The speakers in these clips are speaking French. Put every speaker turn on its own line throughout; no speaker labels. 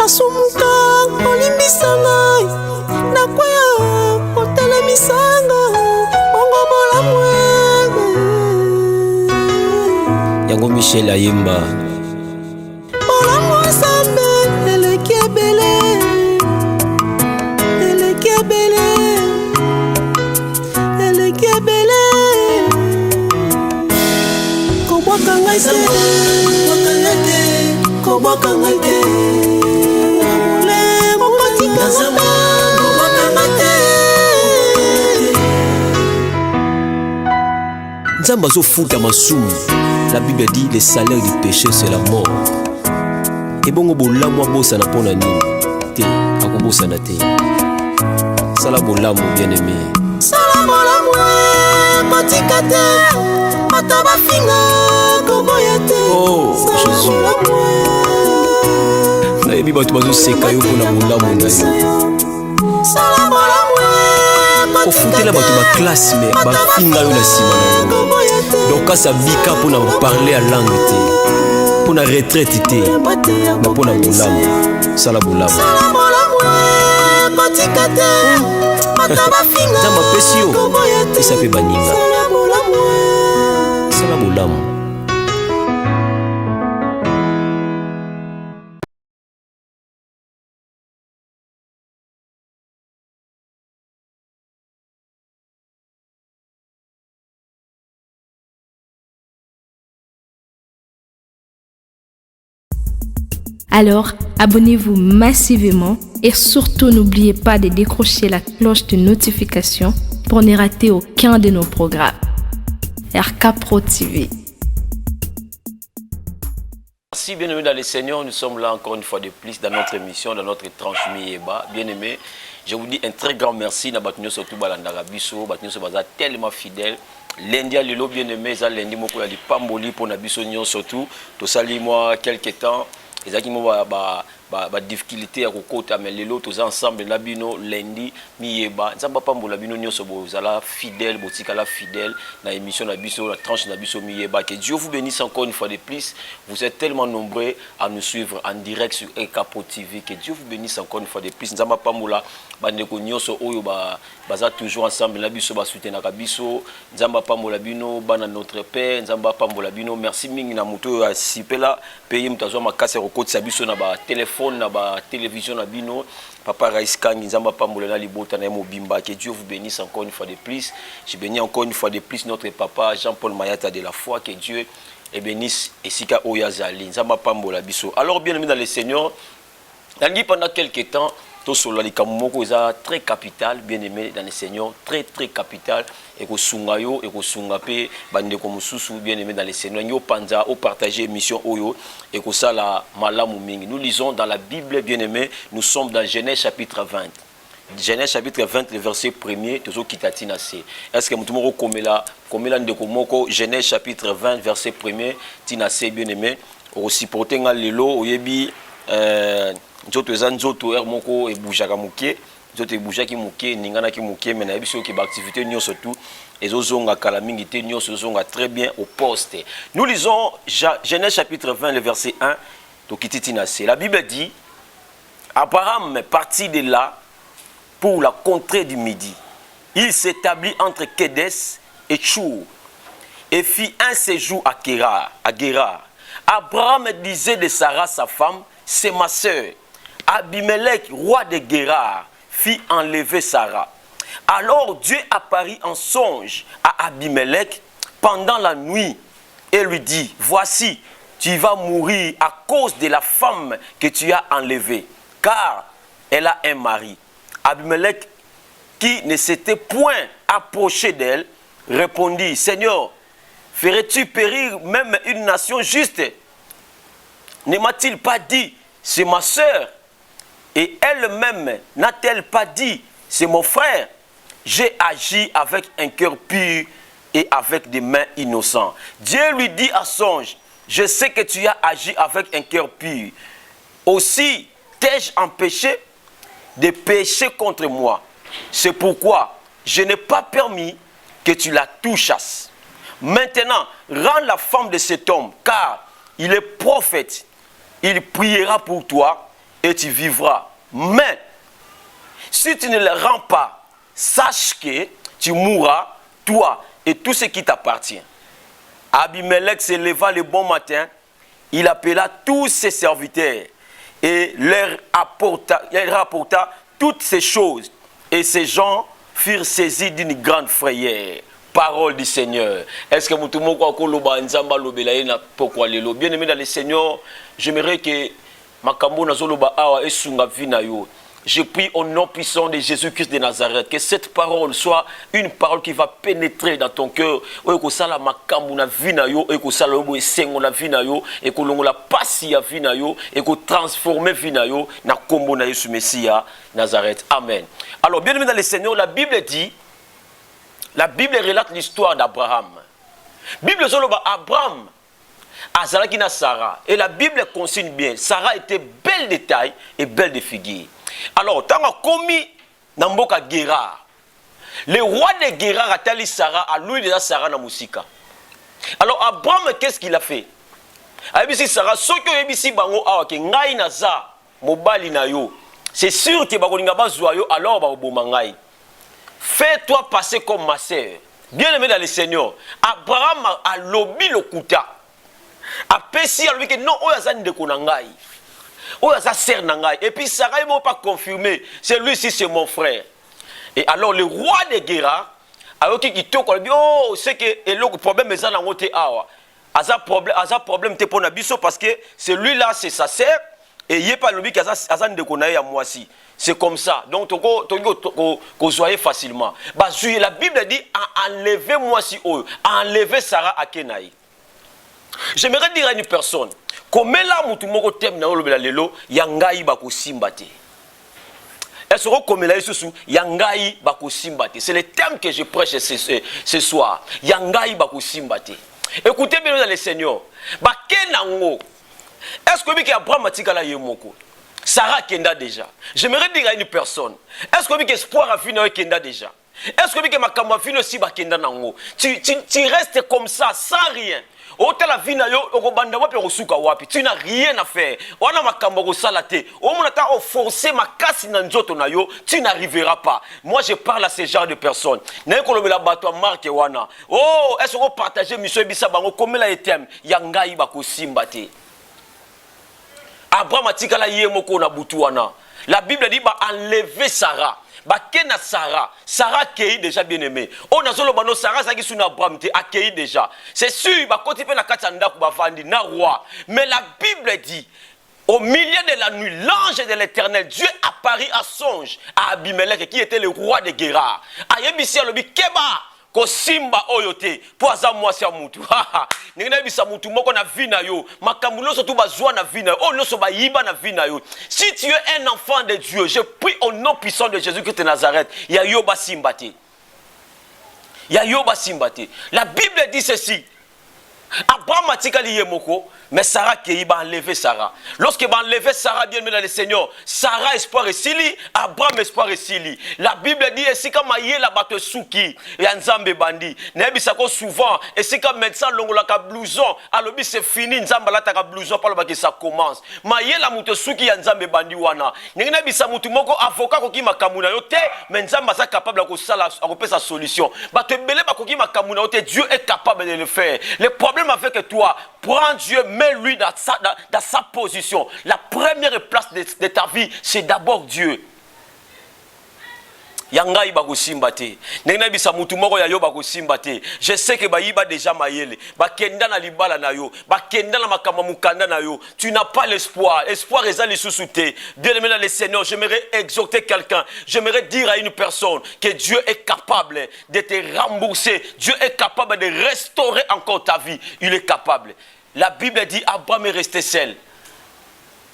Nasumuka olimbisa ngai nakwea otelemisanga bongo bolamu
yango Michel Ayemba
bolamu ensemble eleki ebele eleki ebele eleki ebele kobwaka ngai te kobwaka ngai te
Nzamba zo futa masumu. La Bible dit le salaire du péché c'est la mort. Et bongo bolamu abosa na pona nini te akobosa na te. Sala bolamu bien aimé.
Sala bolamu kotika te ataba finga koboya te.
Oh Jésus. Na yebi bato bazo seka yo pona bolamu na yo.
Sala bolamu
kofutela bato ba classe mais ba finga yo na sima na yo. Donc ça bika pour na parler à langue te. Pour na retraite te. Mais pour na bolamu. Sala bolamu.
Sala bolamu kotika te ataba finga.
Nzamba pesi yo. Esa pe baninga. Sala bolamu.
Alors, abonnez-vous massivement et surtout n'oubliez pas de décrocher la cloche de notification pour ne rater aucun de nos programmes. RK Pro TV.
Merci, bien-aimés dans le Seigneur, nous sommes là encore une fois de plus dans notre émission, dans notre tranche Miyeba. Bien-aimés, je vous dis un très grand merci à Batunyo surtout Balandara Biso, Batunyo Sobaza tellement fidèle. Lundi à l'élo, bien-aimé, ça lundi moko ya di pamboli pour Nabiso Nyon surtout. Tout ça moi quelques temps. Et ça qui m'a difficulté à côté mais les autres ensemble labino lundi Miyeba nzamba pambola bino nyonso bozala fidèle botika la fidèle na émission na biso la tranche na biso Miyeba. Que Dieu vous bénisse encore une fois de plus. Vous êtes tellement nombreux à nous suivre en direct sur RK Pro TV. Que Dieu vous bénisse encore une fois de plus. Nzamba pambola bandeko nyonso oyo baza toujours ensemble na biso ba soutenir na biso nzamba pambola bino bana notre père nzamba pambola bino. Merci mingi na muto ya sipela payer mutazo makase kokotisa biso na ba téléphone na ba télévision na bino papa Raiskangi nzamba pambola na libota na mobimba. Que Dieu vous bénisse encore une fois de plus. Je bénis encore une fois de plus notre papa Jean-Paul Mayata de la foi. Que Dieu bénisse Esika Oyazali nzamba pambola biso. Alors bien aimé dans le Seigneur, pendant quelques temps Tosolalika moko eza très capital, bien aimé dans le Seigneur, très capital. Et ko sungayo et ko sungape bandeko mususu bien aimé dans le Seigneur. Nyo panza au partager émission oyo et ko sala malamu mingi. Nous lisons dans la Bible bien aimé, nous sommes dans Genèse chapitre 20. Genèse chapitre 20 le verset 1er tozo kitatina se. Est-ce que mutumoko komela ndeko moko Genèse chapitre 20 verset 1er tina se bien aimé aussi porter nga lelo oyebi nzoto eza nzoto er moko ebujaka muke nzoto ebujaki muke ningana ki muke mais na biso ki ba activité nyonso tout ezozonga kala mingi te nyonso zonga très bien au poste. Nous lisons Genèse chapitre 20 le verset 1 to kititina se. La Bible dit Abraham partit de là pour la contrée du Midi. Il s'établit entre Kédes et Tchour et fit un séjour à Guérar. Abraham disait de Sarah sa femme, c'est ma sœur. Abimelech, roi de Guérar, fit enlever Sarah. Alors Dieu apparut en songe à Abimelech pendant la nuit et lui dit, voici, tu vas mourir à cause de la femme que tu as enlevée, car elle a un mari. Abimelech, qui ne s'était point approché d'elle, répondit, Seigneur, ferais-tu périr même une nation juste? Ne m'a-t-il pas dit, c'est ma sœur? Et elle-même n'a-t-elle pas dit, c'est mon frère? J'ai agi avec un cœur pur et avec des mains innocentes. Dieu lui dit à songe, je sais que tu as agi avec un cœur pur. Aussi t'ai-je empêché de pécher contre moi. C'est pourquoi je n'ai pas permis que tu la touchasses. Maintenant, rends la femme de cet homme, car il est prophète. Il priera pour toi et tu vivras. Mais si tu ne le rends pas, sache que tu mourras, toi et tout ce qui t'appartient. Abimelech se leva le bon matin, il appela tous ses serviteurs et leur rapporta toutes ces choses. Et ces gens furent saisis d'une grande frayeur. Parole du Seigneur. Est-ce que bien aimé dans le Seigneur, j'aimerais que Makambo Nazoloba Awa et Sunga Vinayo. Je prie au nom puissant de Jésus-Christ de Nazareth que cette parole soit une parole qui va pénétrer dans ton cœur. Et que ça la makambo na vinayo, et que ça la sengo na vinayo, et que l'on la passi à vinayo, et que transformer vinayo na kombo na Yesu Messia Nazareth. Amen. Alors bien aimé dans le Seigneur, la Bible relate l'histoire d'Abraham. Bible zoloba Abraham azalaki na Sarah, et la Bible consigne bien. Sarah était belle de taille et belle de figure. Alors, tant qu'on commis dans Mboka Guérard, le roi de Guérard a tali Sarah, à lui déjà Sarah na Moussika. Alors, Abraham, qu'est-ce qu'il a fait? Abisi Sarah, ce que Abisi Bango a, que Ngai Naza, Mobali na yo, c'est sûr que Bagolinga Bazoyo, alors Bagobomangai. Fais-toi passer comme ma sœur. Bien aimé dans le Seigneur, Abraham a lobby le kuta. A pessi à lui que non, Oyazan de Konangai. Oh, ça sert Nangai. Et puis Sarah ne m'a pas confirmé. C'est lui ci c'est mon frère. Et alors le roi de Guérard, alors qui dit oh, c'est que le problème est dans côté awa. Asa problème te pour Nabiso parce que celui-là c'est sa sœur et il est pas lui qui azan de konaye à moi aussi. C'est comme ça. Donc qu'on soyez facilement. Bah la Bible dit enlever moi si enlever Sarah à Kenaï. J'aimerais dire à une personne, comme là, mutumoko tem na olobela lelo, yangai bako simbate. Est-ce que comme là, yangai bako simbate. C'est le thème que je prêche ce soir. Yangai bako simbate. Écoutez bien dans le Seigneur. Bakenango. Est-ce que Abraham matikala yemoko? Sarah kenda déjà. J'aimerais dire à une personne. Est-ce que espoir a fini kenda déjà? Est-ce que makamba fini aussi bakenda nango? Tu restes comme ça sans rien. Ota la vie na yo okobanda wapi osuka wapi, tu n'as rien à faire. Wana makambo ko salate o mona ta forcer makasi na nzoto na yo, tu n'arriveras pas. Moi je parle à ce genre de personnes. Na ko lobela bato marque wana. Oh, est-ce qu'on partager mission bisa bango comme la etem yangai ba ko simbate. Abraham atikala yemoko na butu wana. La Bible dit ba enlever Sarah. Bakena Sarah, Sarah accueilli déjà bien aimé. On a solo bano Sarah ça qui sous Abraham te accueilli déjà. C'est sûr ba côté pe na katanda ku ba fandi na roi. Mais la Bible dit au milieu de la nuit, l'ange de l'Éternel, Dieu apparut à songe à Abimelech qui était le roi de Guérard. Ayebisi alobi keba ko simba oyote po aza mwasi ya mutu. Ngena bisa mutu moko na vina yo, makambulo so tu bazwa na vina yo, no so ba yiba na vina yo. Si tu es un enfant de Dieu, je prie au nom puissant de Jésus-Christ de Nazareth, ya yoba simbate. Ya yoba simbate. La Bible dit ceci. Abraham a tikali yemoko, mais Sarah qui va enlever Sarah. Lorsqu'il va enlever Sarah, bien aimé dans le Seigneur, Sarah espoir et Sili, Abraham espoir et Sili. La Bible dit, et si comme aïe la batte souki, et Nzambe bandi, nebi sako souvent, et si comme médecin longola ka blouson, alors c'est fini, Nzamba la ta blouson, par le bas que ça commence. Maïe la moute souki, Nzambe bandi wana. Nebi sa moutu moko avocat koki makamuna yote, mais Nzamba sa capable de sa solution. Batte belé bakoki makamuna yote, Dieu est capable de le faire. Le problème avec toi, prends Dieu, mets-lui dans sa position. La première place de ta vie, c'est d'abord Dieu. Yangai bako simbate. Nena bisa mutu moko ya yo bako simbate. Je sais que bayiba déjà mayele. Bakenda na libala na yo. Bakenda na makama mukanda na yo. Tu n'as pas l'espoir. Espoir est allé sous souté. Bien aimé dans le Seigneur, j'aimerais exhorter quelqu'un. J'aimerais dire à une personne que Dieu est capable de te rembourser. Dieu est capable de restaurer encore ta vie. Il est capable. La Bible dit Abraham est resté seul.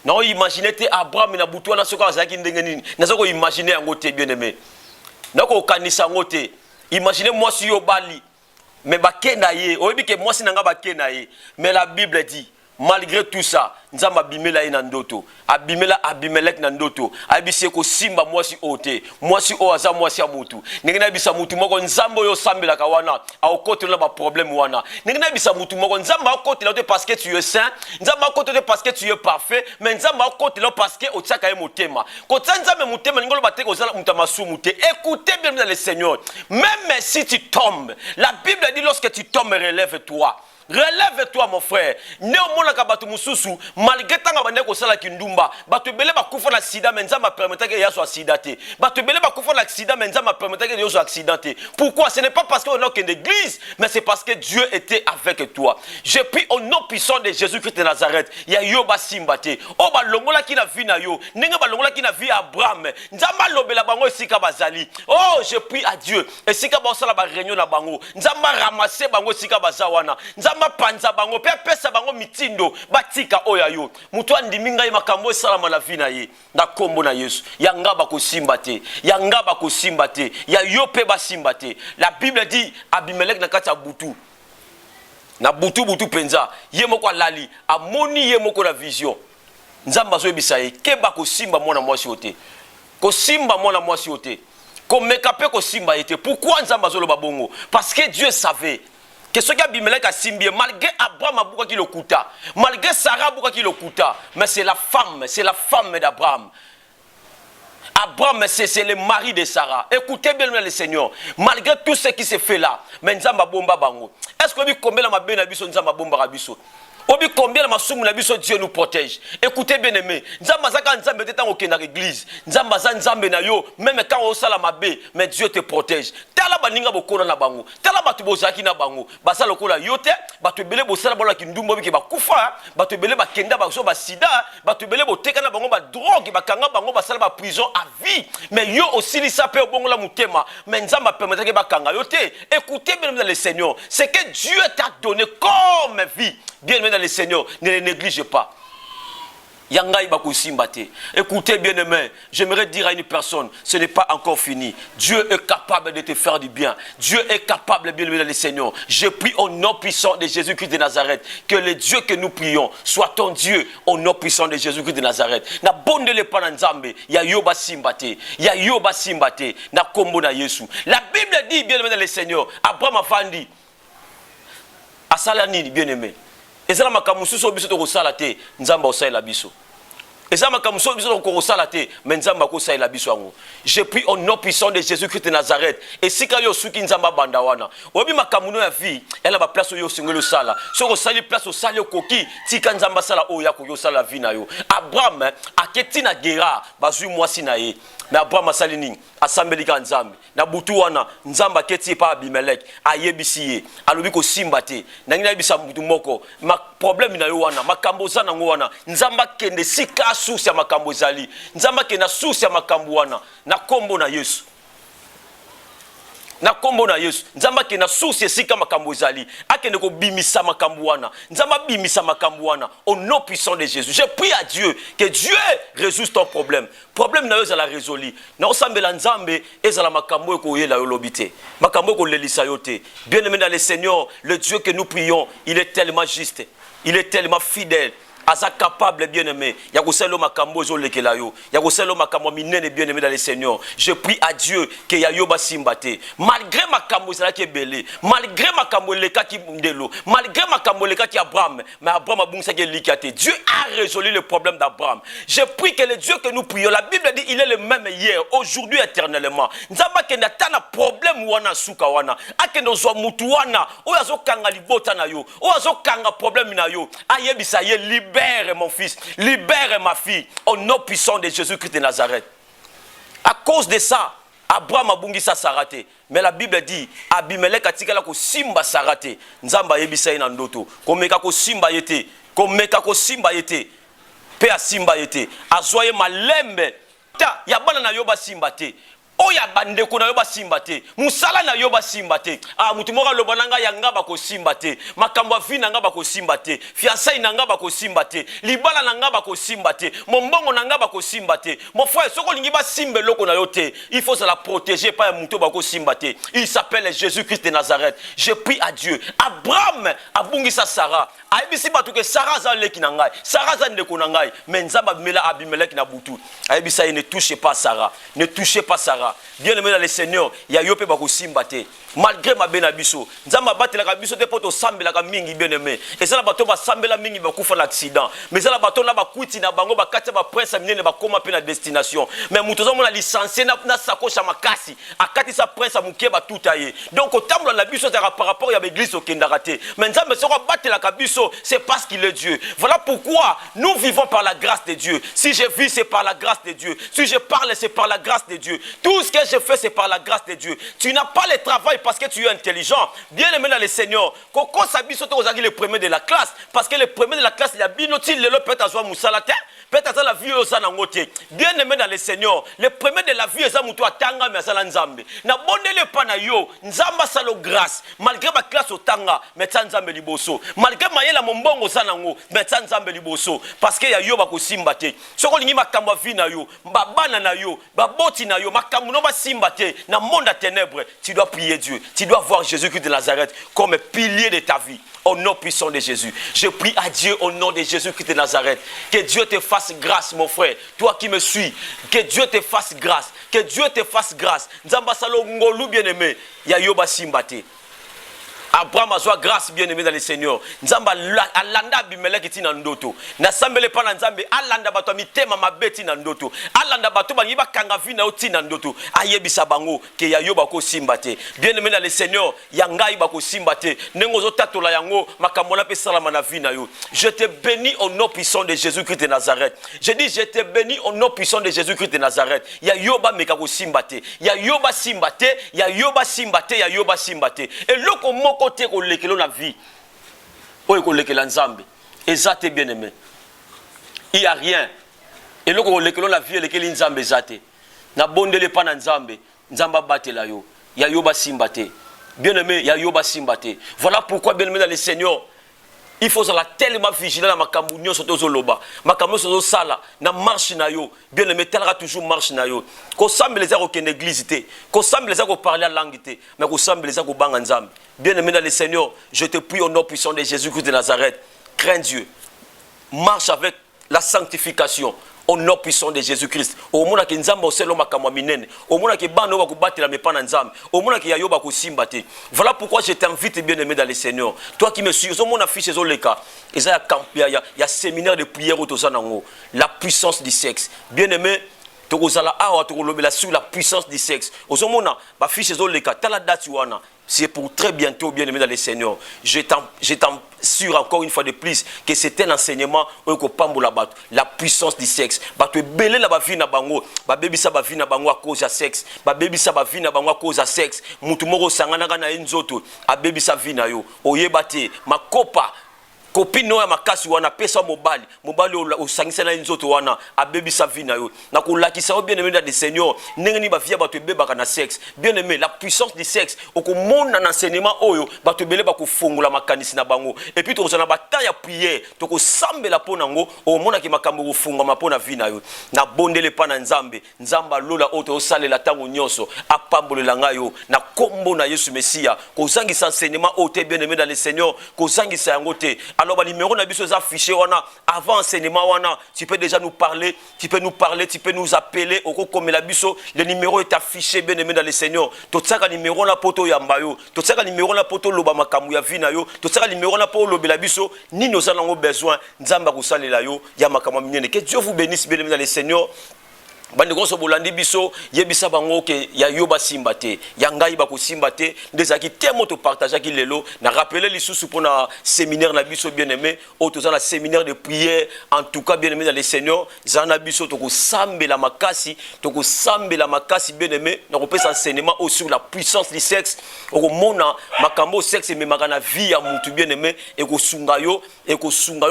Non, imaginez Abraham na butu na soka zaki ndengeni. Na soko imaginer ngote bien aimé. Nako kanisa ngote. Imaginez moi si yo bali. Mais bakena ye, oyebi ke moi si nanga bakena ye. Mais la Bible dit malgré tout ça, nzamba abimela ina ndoto, abimela Abimelek na ndoto, abise ko simba mwasi ote, mwasi o aza mwasi ya mutu. Ningina bisa mutu moko nzambo yo sambela ka wana, aokote na ba problème wana. Ningina bisa mutu moko nzamba akote la parce que tu es saint, nzamba akote parce que tu es parfait, mais nzamba akote la parce que otsaka ye motema. Kotsa nzambe motema ngolo bateko ozala mutamasu mute. Écoutez bien le Seigneur, même si tu tombes, la Bible dit lorsque tu tombes, relève-toi. Relève-toi mon frère. Néomona kabatu mususu malgré tanga bande ko sala kindumba batu bele bakufa na sida menza ma permettre que yaso accidenté. Batu bele bakufa na accident menza ma permettre que yaso accidenté. Pourquoi? Ce n'est pas parce qu'on est qu'une église, mais c'est parce que Dieu était avec toi. Je prie au nom puissant de Jésus-Christ de Nazareth. Ya yo ba simbate. O ba longola ki na vi na yo. Ninga ba longola ki na vi Abraham. Nzamba lobela bango esika bazali. Oh, je prie à Dieu. Esika ba sala ba réunion na bango. Nzamba ramasser bango esika bazawana. Ma panza bango pe pesa bango mitindo batika oya yo mutu andiminga makambo esala na vie na ye na kombo na Yesu yanga ba ko simbate yanga ba ko simbate ya yo pe ba simbate. La Bible dit Abimelek na kati ya butu na butu penza ye moko lali amoni ye moko na vision nzamba zo ebisa ye ke ba ko simba mwana mwasi ote ko simba mwana mwasi ote ko mekape ko simba ete. Pourquoi nzamba zo lo babongo? Parce que Dieu savait que ce qui a Abimelek a simbié, malgré Abraham a beaucoup qui le coûta, malgré Sarah a beaucoup qui le coûta, mais c'est la femme d'Abraham. Abraham, c'est le mari de Sarah. Écoutez bien le Seigneur, malgré tout ce qui s'est fait là, mais Nzamba bomba bango. Est-ce que vous combien ma bien abisso Nzamba bomba rabisso? Obi combien la masumu na biso Dieu nous protège. Écoutez bien aimé, nzamba zaka nzambe teta okenda l'église, nzamba za nzambe na yo, même quand on sala mabe, mais Dieu te protège. Tala baninga bokona na bango, tala batu bozaki na bango, basala lokola yote, batu bele bosala bola kindumbo biki bakufa, batu bele bakenda baso ba sida, batu bele boteka na bango ba drogue, bakanga bango basala ba prison à vie. Mais yo aussi li sapé bongo la mutema, mais nzamba permettre que bakanga yote. Écoutez bien le Seigneur, c'est que Dieu t'a donné comme vie. Bien aimé dans le Seigneur, ne les néglige pas. Yangai Bakusimbate. Écoutez bien aimé, j'aimerais dire à une personne, ce n'est pas encore fini. Dieu est capable de te faire du bien. Dieu est capable, bien aimé dans le Seigneur. Je prie au nom puissant de Jésus-Christ de Nazareth, que le Dieu que nous prions soit ton Dieu au nom puissant de Jésus-Christ de Nazareth. Na bonde le pana nzambe, ya yoba simbate, ya yoba simbate, na kombo na Yesu. La Bible dit, bien aimé dans le Seigneur, Abraham a fandi, asala nini, bien aimé. Ezala makamususo biso to kosala te nzamba osala biso. Ezala makamususo biso to kosala te mais nzamba kosala biso ango. Je prie au nom puissant de Jésus-Christ de Nazareth et sika yo suki nzamba banda wana. Obi makamuno ya vie, elle ba place yo singelo sala. So ko sali place o sali koki tika nzamba sala o ya ko yo sala vie na yo. Abraham aketi na gera bazui mwasi na ye. Mais Abraham asali nini? Asambelika nzambe. Na butu wana nzamba keti pa Abimelek ayebisiye. Alobi ko simbate. Na ngina yebisa butu moko. Ma problème na yo wana, makambo za nango wana. Nzamba kende sika source ya makambo zali. Nzamba kende source ya makambo wana. Na kombo na Yesu. Na kombo na Yesu. Nzamba kende source sika makambo zali. Akende ko bimisa makambo wana. Nzamba bimisa makambo wana. Au nom puissant de Jésus. Je prie à Dieu que Dieu résout ton problème. Problème na yo za la résolu. Na osambela nzambe ezala makambo ko yela yo lobité. Makambo ko lelisa yo te. Bien-aimé dans le Seigneur, le Dieu que nous prions, il est tellement juste. Il est tellement fidèle. Asa capable, bien-aimé. Yakoselo makambo zo lekela yo. Yakoselo makambo minene, bien-aimé dans le Seigneur. Je prie à Dieu que yayoba simbate. Malgré makambo zala ki belé, malgré makambo leka ki ndelo, malgré makambo leka ki Abraham, mais Abraham a bungsa ki likate. Dieu a résolu le problème d'Abraham. Je prie que le Dieu que nous prions, la Bible dit il est le même hier, aujourd'hui, éternellement. Nzamba kenda tana problème wana suka wana. Akendo zo mutu wana, oyazo kanga libota na yo, oyazo kanga problème na yo. Ayebisa ye libre. Libère mon fils, libère ma fille, au nom puissant de Jésus-Christ de Nazareth. À cause de ça, Abraham a bungisa sarate. Mais la Bible dit, Abimelek a tikala ko simba sarate. Nzamba yebisa ina ndoto. Komeka ko simba yete. Komeka ko simba yete. Pe a simba yete. Azoye malembe. Ta, yabana na yoba simba te. oya bande ko na yo basimba te musala na yo basimba te mutu moko aloba nanga yanga bakosimba te makambo avi nanga bakosimba te fiancai nanga bakosimba te libala nanga bakosimba te mombongo nanga bakosimba te mon frère soko lingi basimba loko na yo te il faut se la protéger pas mutu bakosimba te. Il s'appelle Jésus-Christ de Nazareth. Je prie à Dieu. Abraham abungisa Sarah ayebisi batu ke Sarah za leki na ngai Sarah za ndeko na ngai mais nzamba bimela Abimelech na butu ayebisa ne touchez pas Sarah, ne touchez pas Sarah. Bien aimé dans le Seigneur, ya yope bako simbate. Malgré ma benabiso, nzamba batela ka biso te poto sambela ka mingi bien aimé. Et ça la bato ba sambela mingi ba kufa l'accident. Mais ça la bato na ba kuti na bango ba katia ba prince minene ba koma pe na destination. Mais mutoza mona licencié na sakocha makasi. Akati sa prince amuke ba tutaye. Donc au temple la biso ça par rapport ya l'église au kendaraté. Mais nzamba soko batela ka biso, c'est parce qu'il est Dieu. Voilà pourquoi nous vivons par la grâce de Dieu. Si je vis c'est par la grâce de Dieu. Si je parle c'est par la grâce de Dieu. Tout ce que je fais, c'est par la grâce de Dieu. Tu n'as pas le travail parce que tu es intelligent. Bien aimé dans le Seigneur. Quand Sabiso te le premier de la classe, parce que le premier de la classe, il y a binoti le peut être à Moussalate, peut-être à la vie aux anangoté. Bien aimé dans le Seigneur. Le premier de la vie, c'est Moutou Tanga, mais à Nzambe. Na bonne le panayo, Nzamba salo grâce. Malgré ma classe au Tanga, mais Nzambe liboso. Malgré ma yela mombongo sanango, mais Nzambe liboso. Parce que y a yo bako simbate. Soko lingi makamba vi na yo, babana na yo, baboti na yo, makambo no ba simbate na monde à ténèbres. Tu dois prier Dieu. Tu dois voir Jésus-Christ de Nazareth comme pilier de ta vie. Au nom puissant de Jésus. Je prie à Dieu au nom de Jésus-Christ de Nazareth. Que Dieu te fasse grâce, mon frère. Toi qui me suis. Que Dieu te fasse grâce. Que Dieu te fasse grâce. Nzamba salo ngolu bien-aimé. Ya yoba simbate. Abraham a joie grâce bien-aimé dans le Seigneur. Nzamba alanda Abimelech iti na ndoto. Na sambele pa na Nzambe alanda bato mitema mabeti na ndoto. Alanda bato ba yiba kanga vina oti na ndoto. Ayebisa bango ke ya yoba ko simbate. Bien-aimé dans le Seigneur, ya ngai ba ko simbate. Nengo zo tatola yango makambo na pe salama na vina yo. Je te bénis au nom puissant de Jésus-Christ de Nazareth. Je dis je te bénis au nom puissant de Jésus-Christ de Nazareth. Ya yoba meka ko simbate. Ya yoba simbate, ya yoba simbate, ya yoba simbate. Et loko moko côté ko lekelo la vie o ko lekela Nzambe ezate bien aimé il y a rien et le ko lekelo la vie lekeli Nzambe ezate na bondele pa na Nzambe Nzamba batela yo ya yo basimbate bien aimé ya yo basimbate. Voilà pourquoi bien aimé dans le Seigneur il faut être tellement vigilant dans makambo nyonso tozoloba makambo so sala na marche na yo bien aimé telera toujours marche na yo ko semble les ko ken église te ko semble les ko parler langue te mais ko semble les ko banga Nzambe. Bien aimé dans le Seigneur, je te prie au nom puissant de Jésus-Christ de Nazareth. Crains Dieu. Marche avec la sanctification. Au nom puissant de Jésus-Christ. Au monde qui Nzamba oselo makamwa minene. Au monde qui bano ba ko batela me pana Nzambe. Au monde qui yayo ba ko simbate. Voilà pourquoi je t'invite bien aimé dans le Seigneur. Toi qui me suis, au monde affiche zo leka. Et ça il y a séminaire de prière au tozanango. La puissance du sexe. Bien aimé tokozala awa tokolobela sur la puissance du sexe. Au monde ba fiche zo leka tala date wana. C'est pour très bientôt, bien aimé dans le Seigneur. Je t'assure encore une fois de plus que c'est un enseignement la puissance du sexe. Tu es belé la vie na bango, ba baby sa ba vie na bango à cause de sexe, ba baby sa ba vie na bango à cause de sexe. Mutu moko sangana na enzoto, a baby sa vie na yo. Oyebate, ma kopa copine no ya makasi wana pesa mobali osangisa na nzoto wana abebisa vie na yo na kolakisa bien aimé dans le Seigneur ndenge ba via bato bebaka na sexe. Bien aimé, la puissance du sexe okomona na enseignement oyo bato bele ba kofungola makanisi na bango et puis tozana bataille ya prière tokosambela pona ngo omona ki makambo kofunga mapona vie na yo na bondele pa na Nzambe Nzamba lola oto osalela tango nyonso apambolela ngayo na kombo na Yesu Mesia kozangisa enseignement ote bien aimé dans le Seigneur kozangisa yango te. Alors, le numéro n'a pas affiché avant enseignement. Tu peux déjà nous parler, tu peux nous appeler. Comme le numéro est affiché bien aimé dans le Seigneur. Tout ça, le numéro n'a pas de yambayo. Tout ça, le numéro n'a pas de lobama kamuya vinayo. Tout ça, le numéro n'a pas de lobelabiso. Ni nous en avons besoin. Nzamba kusale la yo yamakama minyene. Que Dieu vous bénisse bien aimé dans le Seigneur. Bande gonso bolandi biso yebisa bango ke ya yoba simbate ya ngai ba ko simbate ndezaki temo to partager ki lelo na rappeler lisusu pour na séminaire na biso bien aimé autoza na séminaire de prière en tout cas bien aimé dans le Seigneur zana biso to ko sambela makasi bien aimé na ko pesa enseignement sur la puissance du sexe o mona makambo sexe me makana vie ya mutu bien aimé e ko sunga yo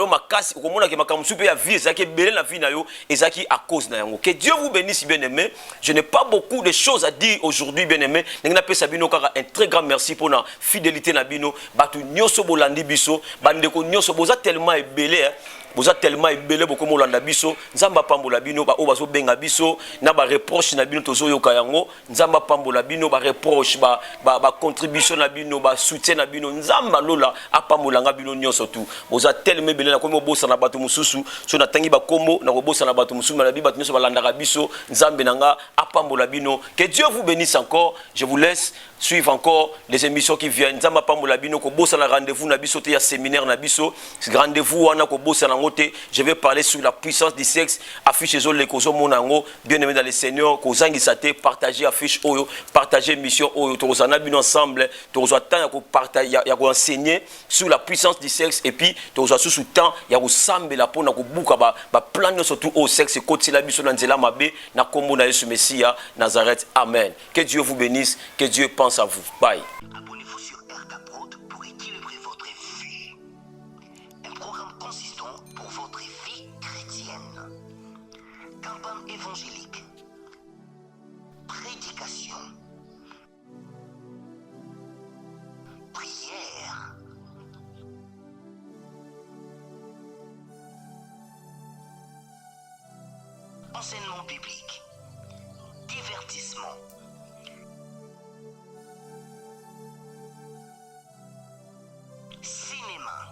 makasi o mona ke makambo super ya vie ezaki belé na vie na yo ezaki à cause na yango. Que Dieu vous bénisse, bien-aimé. Je n'ai pas beaucoup de choses à dire aujourd'hui, bien-aimé. Un très grand merci pour la fidélité nabino. Batu nyoso bolandi biso, bandeko nyoso boza tellement belé. Vous êtes tellement ébélé beaucoup de gens biso nzamba pambola bino ba obazo benga biso na ba reproche na bino tozo yoka yango nzamba pambola bino ba reproche ba contribution na bino ba soutien na bino nzamba lola apambola nga bino nyonso tout vous êtes tellement ébélé na komo bosa na bato mususu so na tangi ba kombo na bosa na bato mususu na bi bato nyonso balanda biso nzambe nanga apambola bino. Que Dieu vous bénisse encore. Je vous laisse suivre encore les émissions qui viennent. Nzamba pambola bino ko bosa na rendez-vous na biso te ya séminaire na biso rendez-vous wana ko bosa na je vais parler sur la puissance du sexe. Affiche les causes monango. Bien aimé dans le Seigneur. Kozangi sate. Partager affiche oyo. Partager mission oyo. Tozana bin ensemble. Tozo temps ya ko partager ya ko enseigner sur la puissance du sexe. Et puis tozo sous temps ya ko sambe la pona ko buka ba plan surtout au sexe. Koti la biso na nzela mabe na kombo na Yesu Messia Nazareth. Amen. Que Dieu vous bénisse. Que Dieu pense à vous. Bye.
Abonnez-vous sur RK pour équilibrer votre vie. Un programme consistant pour votre vie chrétienne. Campagne évangélique. Prédication. Prière. Enseignement biblique. Divertissement. Cinéma.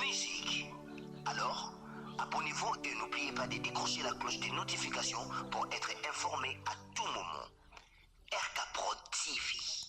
Musique. Alors, abonnez-vous et n'oubliez pas de décrocher la cloche des notifications pour être informé à tout moment. RK Prod TV.